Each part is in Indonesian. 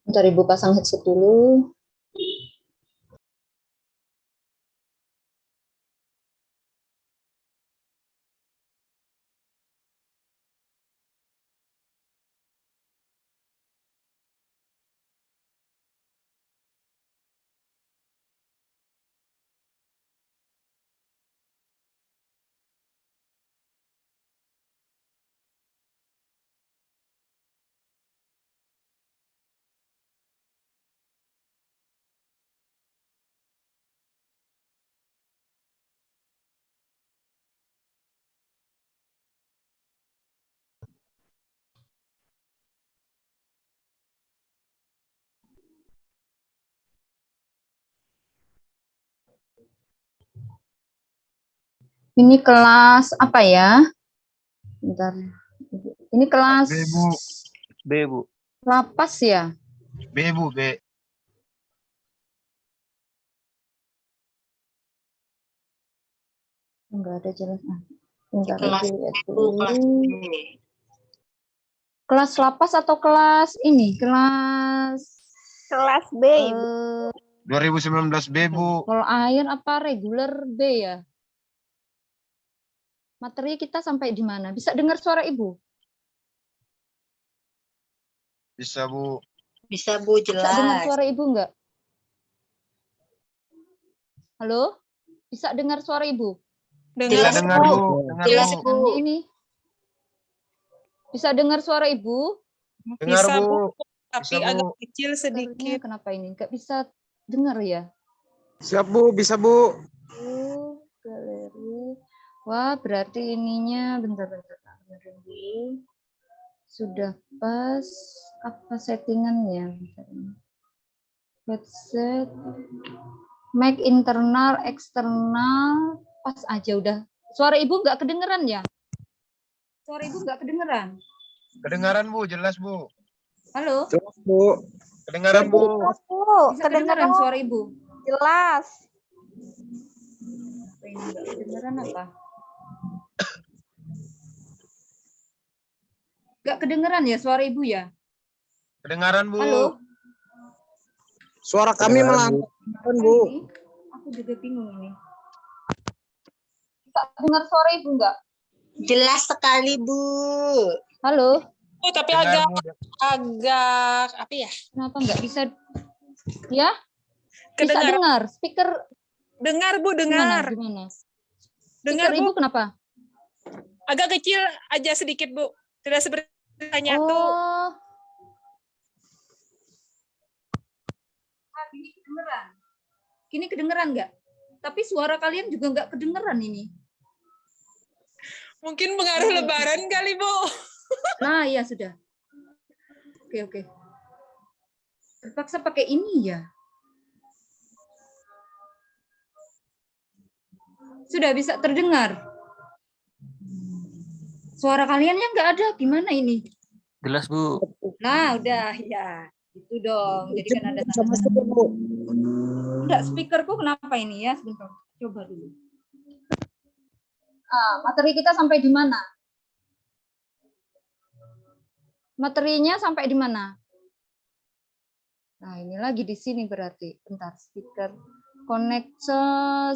Bentar Ibu pasang headset dulu. Ini kelas apa ya? Bentar. Ini kelas B, Bu. B, Bu. lapas ya? B, Bu, B. Enggak ada jelas. Bentar Kelas Ibu lihat B, dulu. kelas B. Kelas lapas atau kelas ini? Kelas B, Ibu. 2019 B, Bu. Kalau air apa reguler B ya? Materi kita sampai di mana? Bisa dengar suara Ibu? Bisa, Bu. Bisa Bu, Bisa dengar jelas. suara Ibu enggak? Halo? Bisa dengar suara Ibu? Bisa Jelas, dengar, Bu. Bu. Dengar, Jelas, Bu. Bu. Ini. Bisa dengar suara Ibu? Dengar, Bisa, Bu. Tapi Bisa, Bu. agak kecil Speakernya sedikit. kenapa ini? Nggak bisa dengar ya? Siap Bu, bisa Bu. Galeri. Wah, berarti ininya bentar-bentar. Benerin dulu. Sudah pas apa settingannya? Headset, mic internal, eksternal, pas aja udah. Suara Ibu nggak kedengeran ya? Suara Ibu nggak kedengeran? Kedengaran, Bu. Jelas, Bu. Halo? Jelas Bu. Kedengaran, Bu. Jelas, Bu. Bisa kedengeran suara Ibu? Jelas. Apa ini nggak kedengeran apa? Nggak kedengeran ya suara Ibu ya? Kedengaran, Bu. Halo? Suara kami malah kedengaran, Bu. Ini, aku juga bingung ini. Bisa dengar suara Ibu nggak? Jelas sekali, Bu. Halo? Oh, tapi Dengar, agak Bu. apa ya? Kenapa nggak bisa? Ya? Bisa Kedengar. dengar. Speaker Dengar, Bu, gimana? dengar. Gimana? Dengar, Speaker Ibu Bu. kenapa? Agak kecil aja sedikit, Bu. Tidak seperti nyatu. Oh. Ini kedengeran. Ini kedengeran nggak? Tapi suara kalian juga nggak kedengeran ini. Mungkin pengaruh lebaran kali, Bu. Nah, ya sudah. Oke. Terpaksa pakai ini ya. Sudah bisa terdengar. Suara kalian yang nggak ada. Gimana ini? Jelas, Bu. Nah, udah ya. Itu dong. Jadi kan ada Sama tanda. Bu. Enggak, speakerku kenapa ini ya? Sebentar. Coba dulu. Materi kita sampai di mana? Materinya sampai di mana? Nah, ini lagi di sini berarti. Bentar, speaker. Connect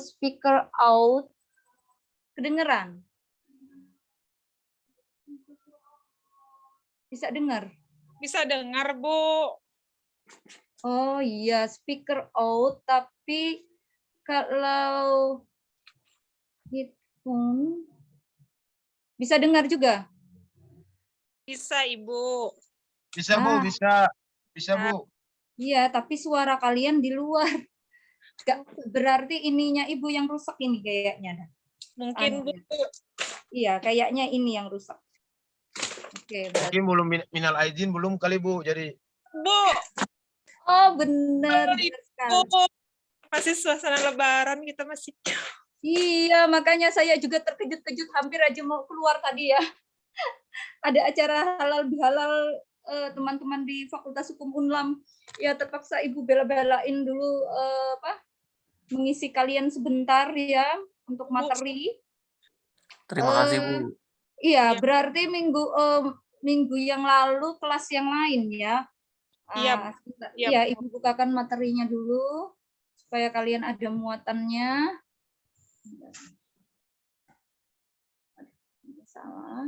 speaker out. Kedengeran? Bisa dengar? Bisa dengar, Bu. Oh iya, speaker out, tapi kalau headphone bisa dengar juga? Bisa, Ibu. Bisa, Bu. Ah. Bisa. Bisa, Bu. Iya, tapi suara kalian di luar. Berarti ininya Ibu yang rusak ini kayaknya. Mungkin, Bu. Iya, kayaknya ini yang rusak. Oke, berarti. Mungkin belum minal aizin, belum kali, Bu. Jadi, Bu. Oh, benar sekali. Bu. Masih suasana lebaran, kita masih. Iya, makanya saya juga terkejut-kejut hampir aja mau keluar tadi ya. Ada acara halal bihalal teman-teman di Fakultas Hukum Unlam. Ya terpaksa Ibu bela-belain dulu mengisi kalian sebentar ya untuk materi. Terima kasih, Bu. Iya, Ya. berarti minggu yang lalu kelas yang lain ya. Iya, Ah, iya. iya, Ibu bukakan materinya dulu supaya kalian ada muatannya. Salah.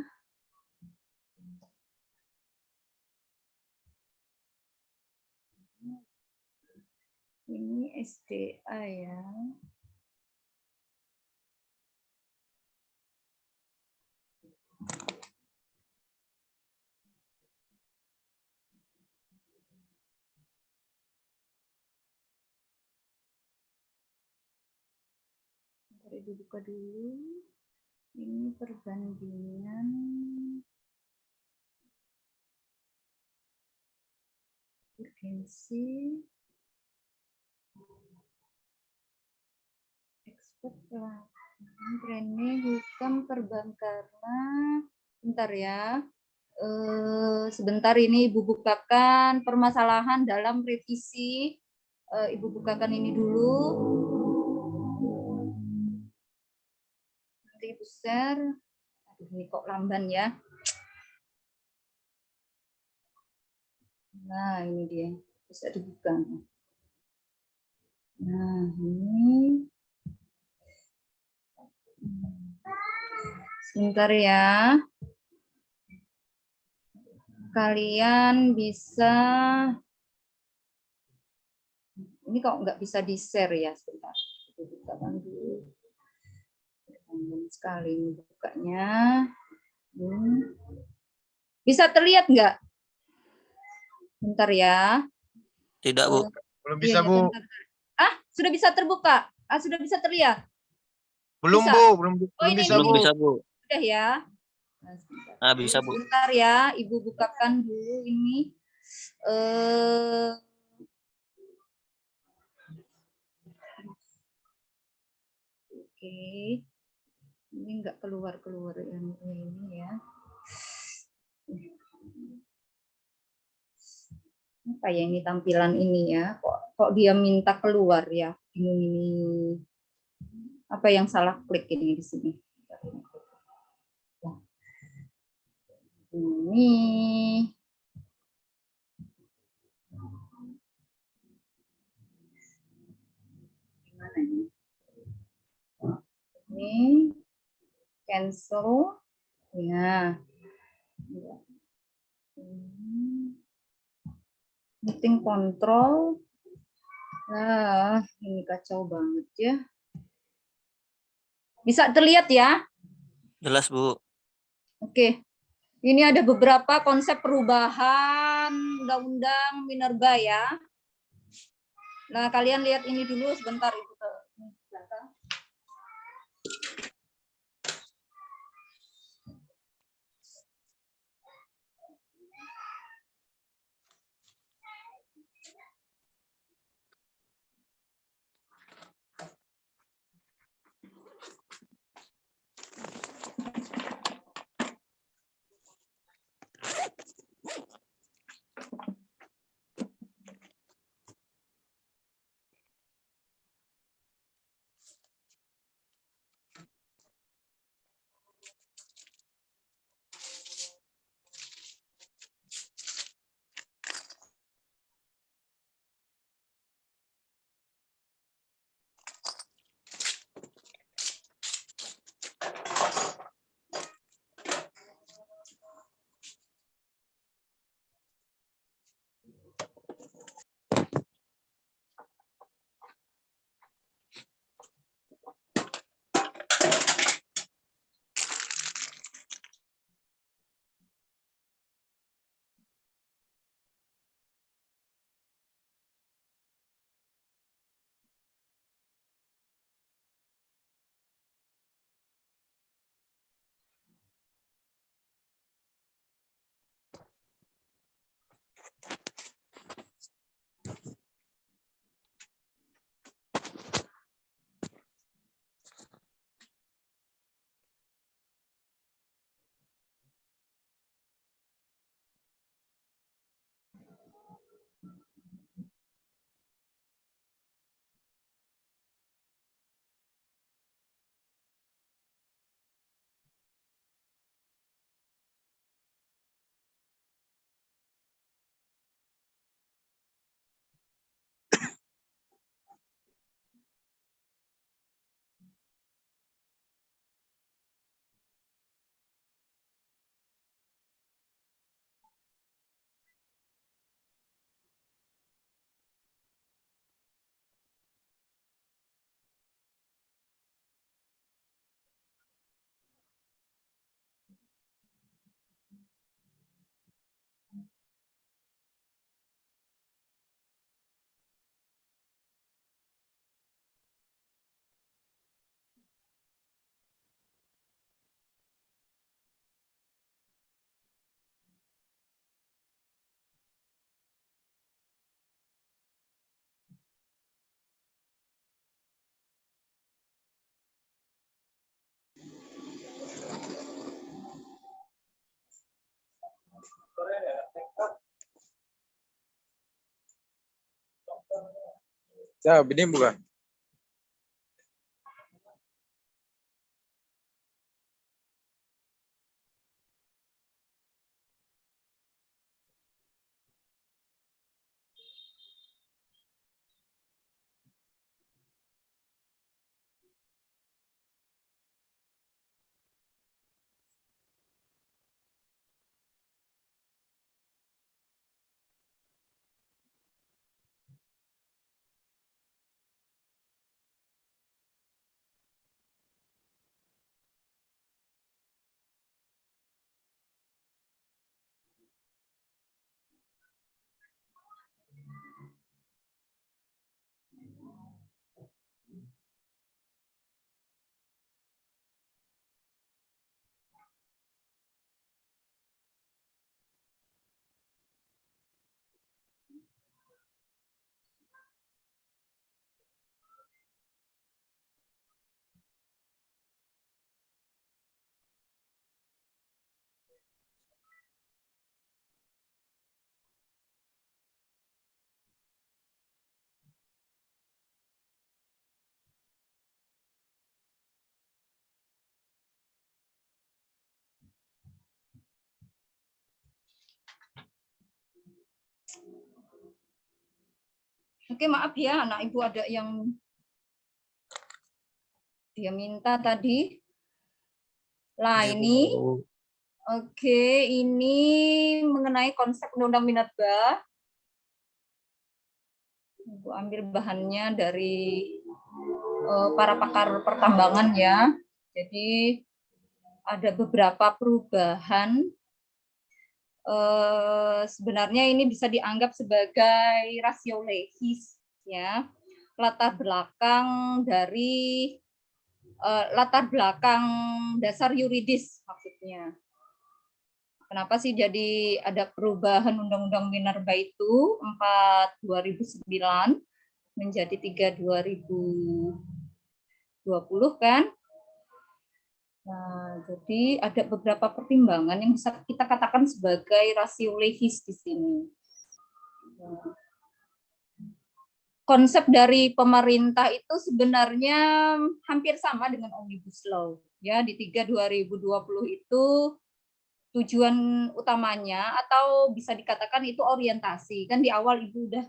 Ini SDA ya. Bentar, Ibu buka dulu. Ini perbandingan urgensi ekspor training hukum perbankan. Bentar ya. Sebentar ini Ibu bukakan permasalahan dalam revisi. Ibu bukakan ini dulu. Nanti Ibu share. Aduh, ini kok lamban ya. Nah, ini dia. Bisa dibuka. Nah, ini. Sebentar ya. Kalian bisa. Ini kok nggak bisa di-share ya. Sebentar. Ibu bukakan dulu. Sekali ini bukanya. Bisa terlihat nggak? Bentar ya. Tidak, Bu. Belum bisa, Bu. bentar. Sudah bisa terbuka? Sudah bisa terlihat? Belum, Bisa. Bu. Belum ini bisa, Belum Bu. bisa, Bu. Udah ya. Nah, sebentar. Ah, bisa, Bu. Sebentar ya, Ibu bukakan dulu ini. Oke. Ini enggak keluar yang ini ya. Apa ya ini tampilan ini ya? Kok dia minta keluar ya? Bingung ini. Apa yang salah klik ini di sini? Ini. Gimana ini? Ini cancel. Ya. Meeting control. Nah, ini kacau banget ya. Bisa terlihat ya? Jelas, Bu. Oke. Ini ada beberapa konsep perubahan undang-undang minerba ya. Nah, kalian lihat ini dulu sebentar Ibu ke belakang. Ya, ini bukan. Oke, maaf ya, anak ibu ada yang dia minta tadi. Lah Iya, Bu. ini, oke, ini mengenai konsep Undang-Undang Minerba. Ibu ambil bahannya dari para pakar pertambangan ya. Jadi ada beberapa perubahan. Sebenarnya ini bisa dianggap sebagai rasio legis ya, latar belakang dari latar belakang dasar yuridis maksudnya. Kenapa sih jadi ada perubahan Undang-Undang Minerba itu 4 2009 menjadi 3 2020 kan? Nah, jadi ada beberapa pertimbangan yang bisa kita katakan sebagai rasio legis di sini. Konsep dari pemerintah itu sebenarnya hampir sama dengan Omnibus Law. Ya, di 3 2020 itu tujuan utamanya atau bisa dikatakan itu orientasi. Kan di awal Ibu udah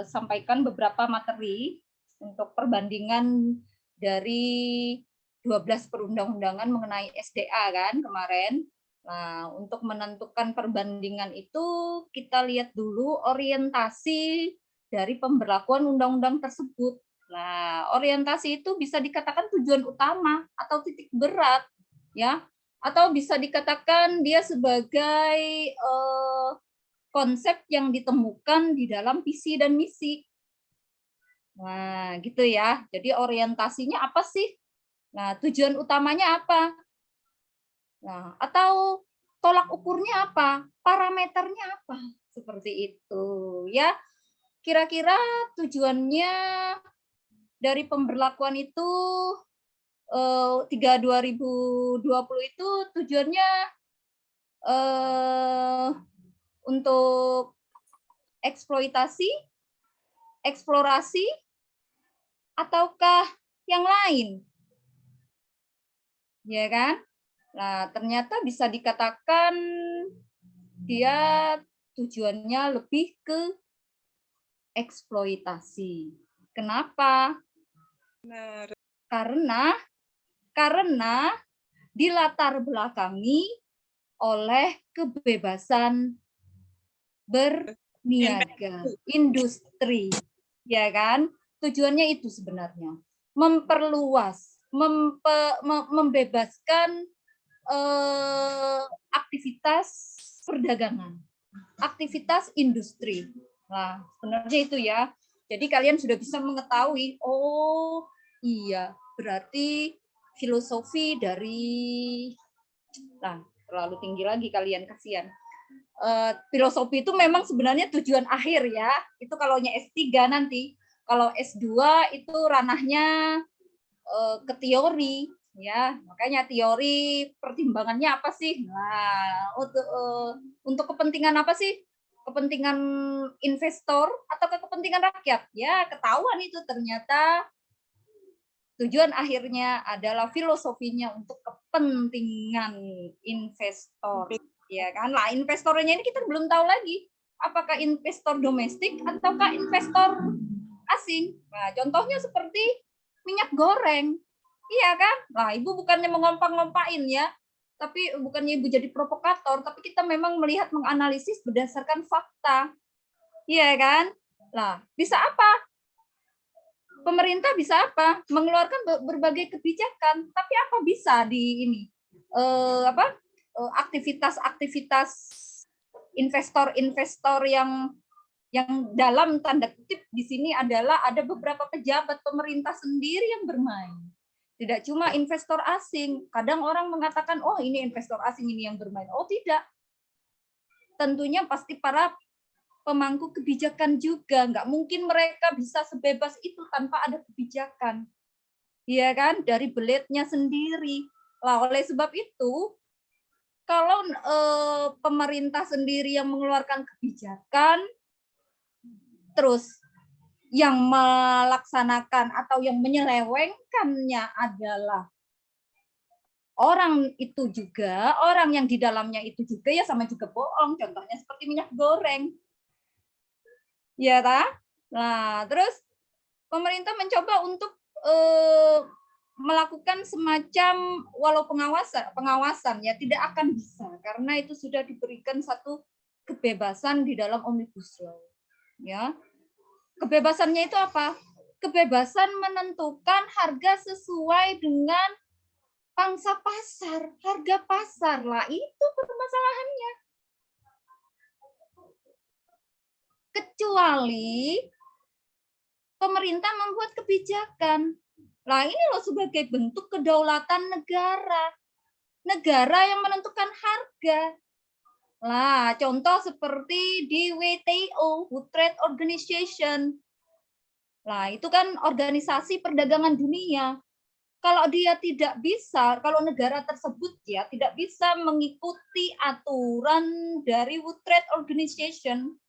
sampaikan beberapa materi untuk perbandingan dari 12 perundang-undangan mengenai SDA kan kemarin. Nah, untuk menentukan perbandingan itu kita lihat dulu orientasi dari pemberlakuan undang-undang tersebut. Nah, orientasi itu bisa dikatakan tujuan utama atau titik berat ya, atau bisa dikatakan dia sebagai konsep yang ditemukan di dalam visi dan misi. Nah, gitu ya. Jadi orientasinya apa sih? Nah, tujuan utamanya apa? Nah, atau tolak ukurnya apa? Parameternya apa? Seperti itu ya. Kira-kira tujuannya dari pemberlakuan itu 3 2020 itu tujuannya untuk eksploitasi, eksplorasi, ataukah yang lain? Ya kan? Nah, ternyata bisa dikatakan dia tujuannya lebih ke eksploitasi. Kenapa? Benar. Karena dilatar belakangi oleh kebebasan berniaga, industri, ya kan? Tujuannya itu sebenarnya memperluas, membebaskan aktivitas perdagangan, aktivitas industri. Nah, sebenarnya itu ya. Jadi kalian sudah bisa mengetahui, oh iya, berarti filosofi dari, nah terlalu tinggi lagi kalian, kasihan. Filosofi itu memang sebenarnya tujuan akhir ya. Itu kalaunya S3 nanti. Kalau S2 itu ranahnya ke teori. Ya, makanya teori pertimbangannya apa sih? Nah, untuk kepentingan apa sih? Kepentingan investor atau kepentingan rakyat? Ya, ketahuan itu ternyata tujuan akhirnya adalah filosofinya untuk kepentingan investor. Ya kan? Lah, investornya ini kita belum tahu lagi. Apakah investor domestik ataukah investor asing? Nah, contohnya seperti minyak goreng. Iya kan? Nah, Ibu bukannya mengompak-ngompain ya, tapi bukannya Ibu jadi provokator, tapi kita memang melihat menganalisis berdasarkan fakta. Iya kan? Nah, bisa apa? Pemerintah bisa apa? Mengeluarkan berbagai kebijakan, tapi apa bisa di ini? Aktivitas-aktivitas investor-investor yang dalam tanda kutip di sini adalah ada beberapa pejabat pemerintah sendiri yang bermain. Tidak cuma investor asing. Kadang orang mengatakan, oh ini investor asing ini yang bermain. Oh tidak. Tentunya pasti para pemangku kebijakan juga. Nggak mungkin mereka bisa sebebas itu tanpa ada kebijakan. Iya kan? Dari beletnya sendiri. Lah, oleh sebab itu, kalau pemerintah sendiri yang mengeluarkan kebijakan, terus yang melaksanakan atau yang menyelewengkannya adalah orang itu juga, orang yang di dalamnya itu juga ya sama juga bohong. Contohnya seperti minyak goreng. Ya tak? Nah, terus pemerintah mencoba untuk melakukan semacam walau pengawasan ya tidak akan bisa karena itu sudah diberikan satu kebebasan di dalam Omnibus Law. Ya. Kebebasannya itu apa? Kebebasan menentukan harga sesuai dengan pangsa pasar, harga pasar. Lah itu permasalahannya. Kecuali pemerintah membuat kebijakan. Lah ini loh sebagai bentuk kedaulatan negara. Negara yang menentukan harga. Lah, contoh seperti di WTO, World Trade Organization. Lah, itu kan organisasi perdagangan dunia. Kalau dia tidak bisa, kalau negara tersebut ya tidak bisa mengikuti aturan dari World Trade Organization,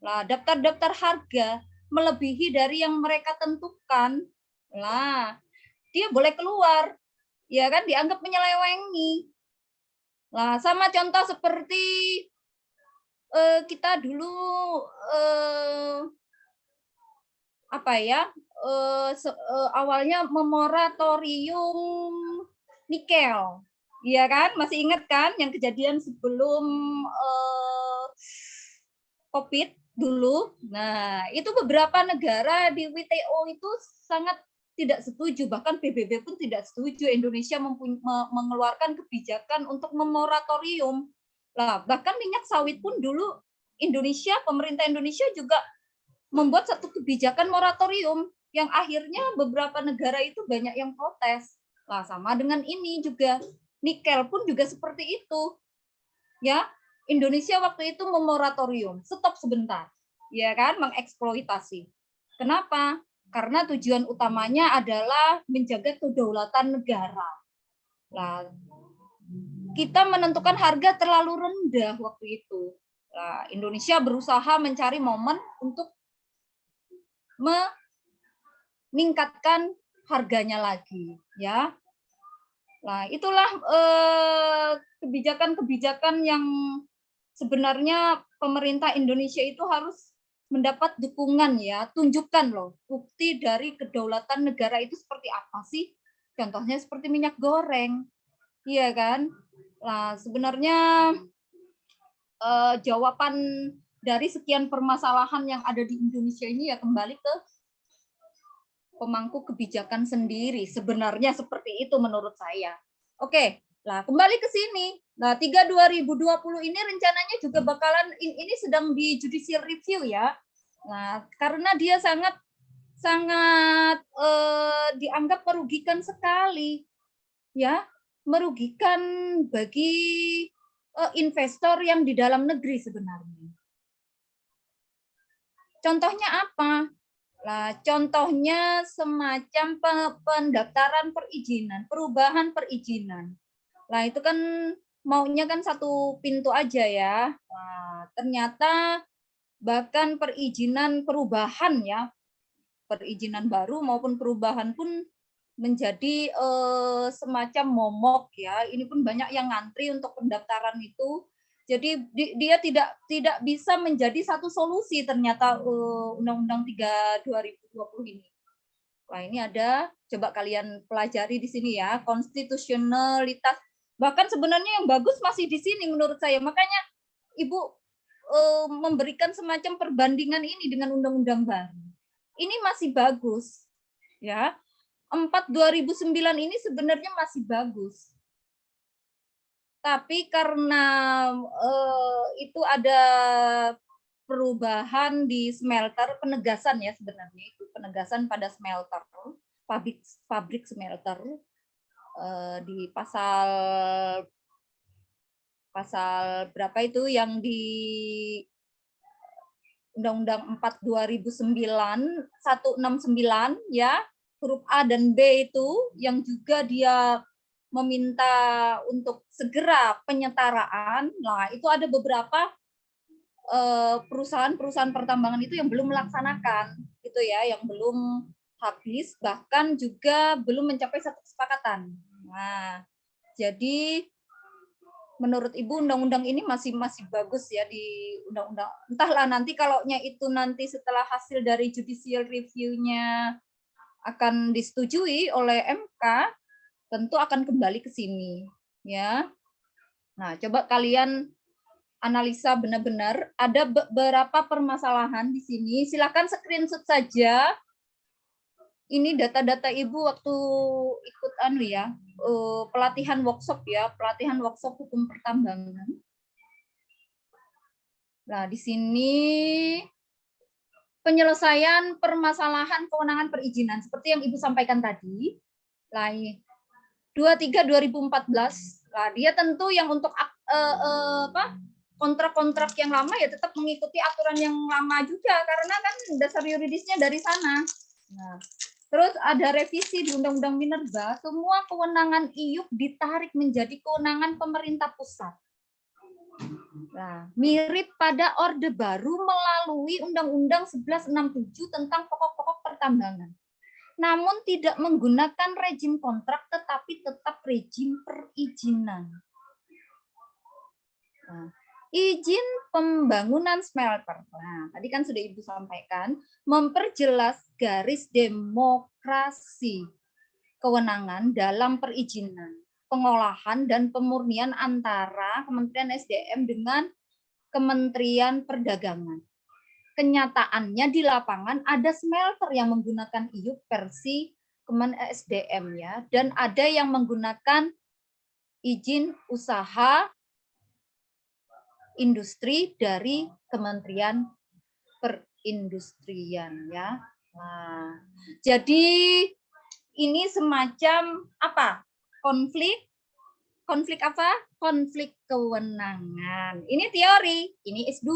lah daftar-daftar harga melebihi dari yang mereka tentukan, lah dia boleh keluar, ya kan dianggap menyelewengi. Lah sama contoh seperti kita dulu awalnya memoratorium nikel, iya kan? Masih ingat kan yang kejadian sebelum COVID dulu? Nah, itu beberapa negara di WTO itu sangat tidak setuju, bahkan PBB pun tidak setuju Indonesia mengeluarkan kebijakan untuk memoratorium. Lah, bahkan minyak sawit pun dulu Indonesia, pemerintah Indonesia juga membuat satu kebijakan moratorium yang akhirnya beberapa negara itu banyak yang protes. Lah, sama dengan ini juga. Nikel pun juga seperti itu. Ya, Indonesia waktu itu memoratorium, stop sebentar. Ya kan, mengeksploitasi. Kenapa? Karena tujuan utamanya adalah menjaga kedaulatan negara. Nah, kita menentukan harga terlalu rendah waktu itu. Nah, Indonesia berusaha mencari momen untuk meningkatkan harganya lagi, ya. Nah, itulah kebijakan-kebijakan yang sebenarnya pemerintah Indonesia itu harus mendapat dukungan ya, tunjukkan loh bukti dari kedaulatan negara itu seperti apa sih? Contohnya seperti minyak goreng, iya kan? Nah sebenarnya jawaban dari sekian permasalahan yang ada di Indonesia ini ya kembali ke pemangku kebijakan sendiri. Sebenarnya seperti itu menurut saya. Oke, nah kembali ke sini. Nah, 3/2020 ini rencananya juga bakalan ini sedang di judicial review ya. Nah, karena dia sangat dianggap merugikan sekali. Ya, merugikan bagi investor yang di dalam negeri sebenarnya. Contohnya apa? Lah, contohnya semacam pendaftaran perizinan, perubahan perizinan. Lah, itu kan maunya kan satu pintu aja ya. Nah, ternyata bahkan perizinan perubahan ya, perizinan baru maupun perubahan pun menjadi semacam momok ya. Ini pun banyak yang ngantri untuk pendaftaran itu. Jadi dia tidak bisa menjadi satu solusi ternyata Undang-Undang 3 2020 ini. Wah, ini ada, coba kalian pelajari di sini ya, konstitusionalitas. Bahkan sebenarnya yang bagus masih di sini menurut saya. Makanya Ibu memberikan semacam perbandingan ini dengan undang-undang baru. Ini masih bagus. Ya. 4/2009 ini sebenarnya masih bagus. Tapi karena itu ada perubahan di smelter, penegasan ya sebenarnya itu penegasan pada smelter, pabrik smelter di pasal berapa itu yang di Undang-Undang 4 2009 169 ya, huruf A dan B itu yang juga dia meminta untuk segera penyetaraan. Nah, itu ada beberapa perusahaan pertambangan itu yang belum melaksanakan, gitu ya, yang belum habis, bahkan juga belum mencapai satu kesepakatan. Nah, jadi menurut Ibu undang-undang ini masih bagus ya di undang-undang. Entahlah nanti kalaunya itu nanti setelah hasil dari judicial review-nya akan disetujui oleh MK, tentu akan kembali ke sini, ya. Nah, coba kalian analisa benar-benar. Ada beberapa permasalahan di sini. Silakan screenshot saja. Ini data-data Ibu waktu ikut pelatihan workshop ya, pelatihan workshop hukum pertambangan. Nah, di sini penyelesaian permasalahan kewenangan perizinan seperti yang Ibu sampaikan tadi. Lah, 23/2014. Nah, dia tentu yang untuk kontrak-kontrak yang lama ya tetap mengikuti aturan yang lama juga karena kan dasar yuridisnya dari sana. Nah, terus ada revisi di Undang-Undang Minerba, semua kewenangan IUP ditarik menjadi kewenangan pemerintah pusat. Nah, mirip pada Orde Baru melalui Undang-Undang 1167 tentang pokok-pokok pertambangan. Namun tidak menggunakan rejim kontrak tetapi tetap rejim perizinan. Nah, izin pembangunan smelter. Nah, tadi kan sudah Ibu sampaikan, memperjelas garis demokrasi kewenangan dalam perizinan, pengolahan dan pemurnian antara Kementerian SDM dengan Kementerian Perdagangan. Kenyataannya di lapangan ada smelter yang menggunakan IUP versi Kemen SDM ya, dan ada yang menggunakan izin usaha industri dari Kementerian Perindustrian ya. Nah, jadi ini semacam apa? Konflik apa? Konflik kewenangan. Ini teori, ini S2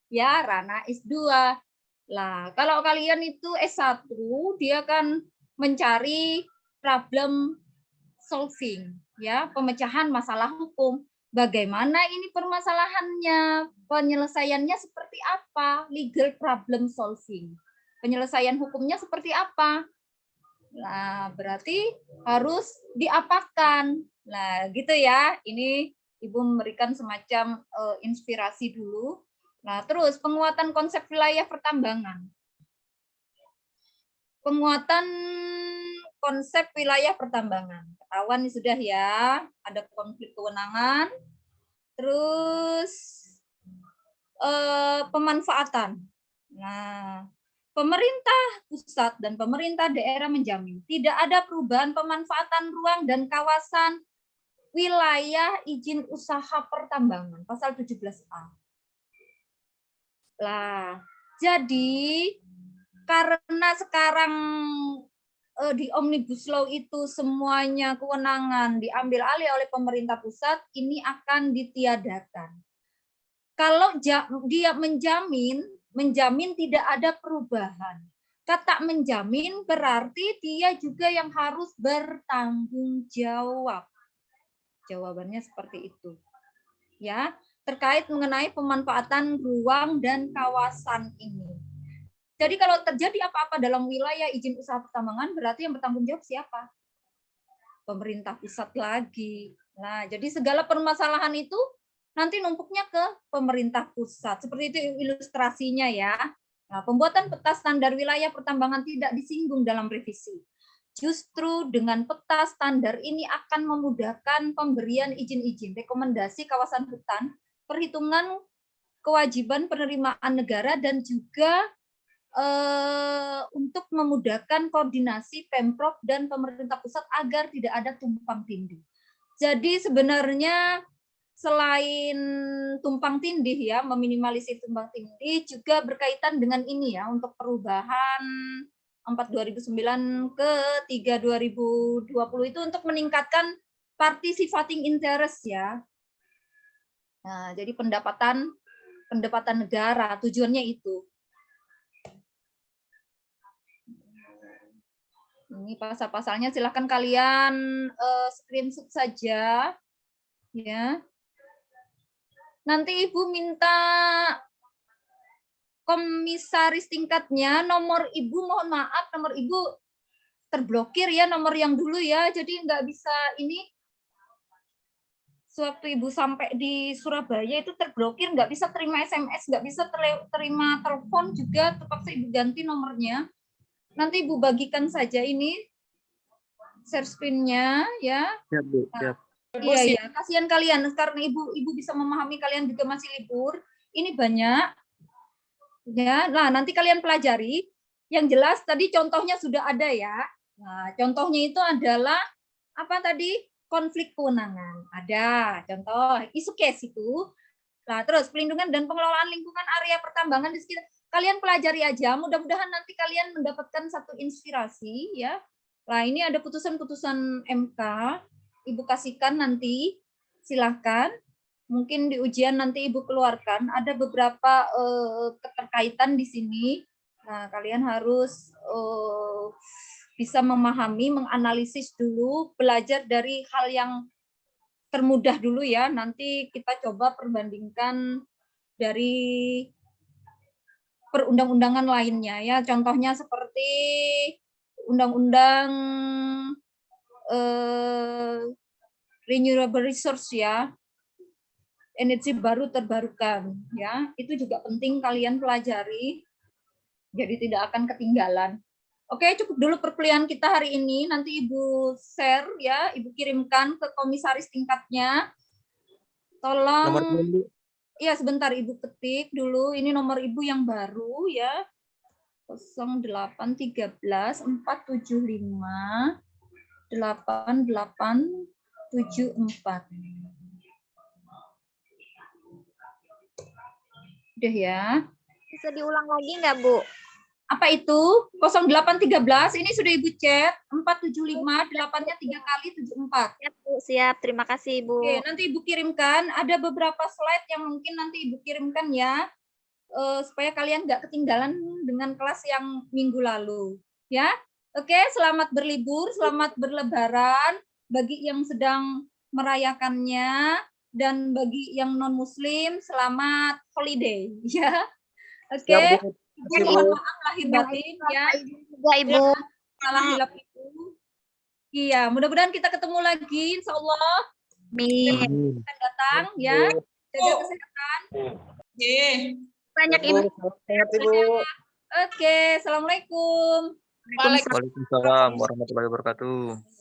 ya, ranah S2. Lah, kalau kalian itu S1, dia kan mencari problem solving ya, pemecahan masalah hukum. Bagaimana ini permasalahannya, penyelesaiannya seperti apa, legal problem solving. Penyelesaian hukumnya seperti apa? Nah, berarti harus diapakan. Nah, gitu ya. Ini Ibu memberikan semacam inspirasi dulu. Nah, terus penguatan konsep wilayah pertambangan. Penguatan konsep wilayah pertambangan. Ketahuan nih sudah ya, ada konflik kewenangan. Terus pemanfaatan. Nah, pemerintah pusat dan pemerintah daerah menjamin tidak ada perubahan pemanfaatan ruang dan kawasan wilayah izin usaha pertambangan, pasal 17A. Lah, jadi karena sekarang di Omnibus Law itu semuanya kewenangan diambil alih oleh pemerintah pusat, ini akan ditiadakan. Kalau dia menjamin tidak ada perubahan Kata menjamin berarti dia juga yang harus bertanggung jawab. Jawabannya seperti itu. Ya, terkait mengenai pemanfaatan ruang dan kawasan ini. Jadi kalau terjadi apa-apa dalam wilayah izin usaha pertambangan, berarti yang bertanggung jawab siapa? Pemerintah pusat lagi. Nah, jadi segala permasalahan itu nanti numpuknya ke pemerintah pusat. Seperti itu ilustrasinya ya. Nah, pembuatan peta standar wilayah pertambangan tidak disinggung dalam revisi. Justru dengan peta standar ini akan memudahkan pemberian izin-izin, rekomendasi kawasan hutan, perhitungan kewajiban penerimaan negara, dan juga untuk memudahkan koordinasi Pemprov dan pemerintah pusat agar tidak ada tumpang tindih. Jadi sebenarnya selain tumpang tindih ya, meminimalisir tumpang tindih juga berkaitan dengan ini ya, untuk perubahan 4/2009 ke 3/2020 itu untuk meningkatkan participating interest ya. Nah, jadi pendapatan negara tujuannya itu. Ini pasal-pasalnya silahkan kalian screenshot saja ya. Nanti Ibu minta komisaris tingkatnya, nomor Ibu mohon maaf, nomor Ibu terblokir ya, nomor yang dulu ya, jadi nggak bisa ini. Sewaktu Ibu sampai di Surabaya itu terblokir, nggak bisa terima SMS, nggak bisa terima telepon juga, terpaksa Ibu ganti nomornya. Nanti Ibu bagikan saja ini share screen-nya ya. Siap, Bu. Siap. Iya, iya. Kasihan kalian karena ibu bisa memahami kalian juga masih libur. Ini banyak. Ya, nah nanti kalian pelajari. Yang jelas tadi contohnya sudah ada ya. Nah, contohnya itu adalah apa tadi? Konflik kewenangan. Ada contoh isu case itu. Nah, terus pelindungan dan pengelolaan lingkungan area pertambangan di sekitar. Kalian pelajari aja. Mudah-mudahan nanti kalian mendapatkan satu inspirasi ya. Nah, ini ada putusan-putusan MK. Ibu kasihkan nanti, silahkan. Mungkin di ujian nanti Ibu keluarkan. Ada beberapa keterkaitan di sini. Nah, kalian harus bisa memahami, menganalisis dulu, belajar dari hal yang termudah dulu ya. Nanti kita coba perbandingkan dari perundang-undangan lainnya ya. Contohnya seperti undang-undang renewable resource ya, energi baru terbarukan ya, itu juga penting kalian pelajari, jadi tidak akan ketinggalan. Oke, cukup dulu perkuliahan kita hari ini, nanti Ibu share ya, Ibu kirimkan ke komisaris tingkatnya. Tolong, iya sebentar Ibu ketik dulu, ini nomor Ibu yang baru ya, 0813 475 8874. Udah ya. Bisa diulang lagi nggak, Bu? Apa itu? 0813 ini sudah Ibu chat, 475 8-nya 3 kali 74. Siap, Bu. Siap. Terima kasih, Bu. Oke, nanti Ibu kirimkan, ada beberapa slide yang mungkin nanti Ibu kirimkan ya, supaya kalian nggak ketinggalan dengan kelas yang minggu lalu. Ya. Oke, selamat berlibur, selamat berlebaran bagi yang sedang merayakannya, dan bagi yang non-muslim selamat holiday ya. Oke. Siap, Bu. Mohon maaf lahir batin ya. Juga, Ibu. Salam hilap Ibu. Iya, mudah-mudahan kita ketemu lagi insya Allah Amin. akan datang ya. Jaga kesehatan. Banyak, Ibu. Sehat, Ibu. Oke, assalamualaikum. Waalaikumsalam. Waalaikumsalam warahmatullahi wabarakatuh.